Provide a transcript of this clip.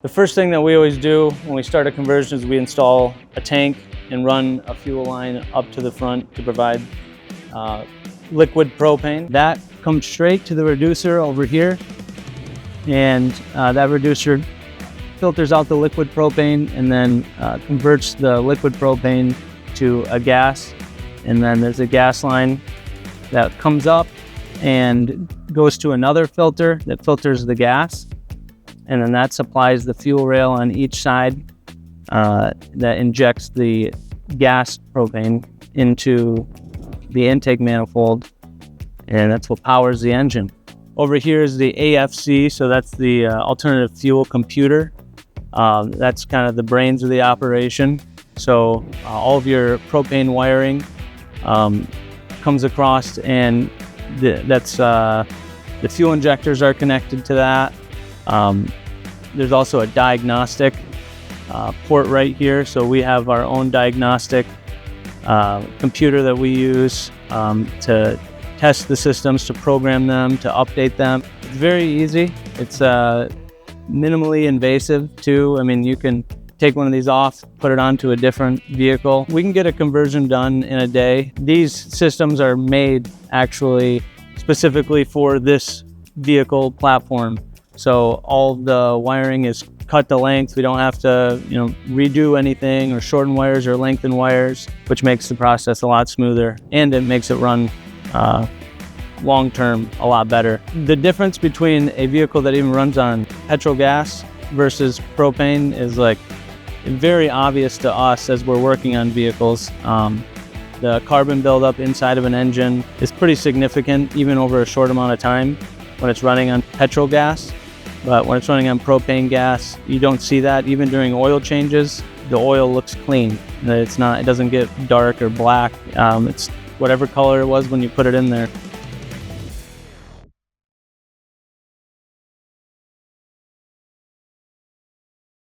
The first thing that we always do when we start a conversion is we install a tank and run a fuel line up to the front to provide liquid propane. That comes straight to the reducer over here, and that reducer filters out the liquid propane and then converts the liquid propane to a gas. And then there's a gas line that comes up and goes to another filter that filters the gas. And then that supplies the fuel rail on each side that injects the gas propane into the intake manifold. And that's what powers the engine. Over here is the AFC, so that's the alternative fuel computer. That's kind of the brains of the operation. So all of your propane wiring comes across, and the fuel injectors are connected to that. There's also a diagnostic port right here. So we have our own diagnostic computer that we use to test the systems, to program them, to update them. It's very easy. It's minimally invasive too. I mean, you can take one of these off, put it onto a different vehicle. We can get a conversion done in a day. These systems are made actually specifically for this vehicle platform. So all the wiring is cut to length. We don't have to, redo anything or shorten wires or lengthen wires, which makes the process a lot smoother, and it makes it run long-term a lot better. The difference between a vehicle that even runs on petrol gas versus propane is very obvious to us as we're working on vehicles. The carbon buildup inside of an engine is pretty significant even over a short amount of time when it's running on petrol gas. But when it's running on propane gas, you don't see that. Even during oil changes, the oil looks clean. It doesn't get dark or black. It's whatever color it was when you put it in there.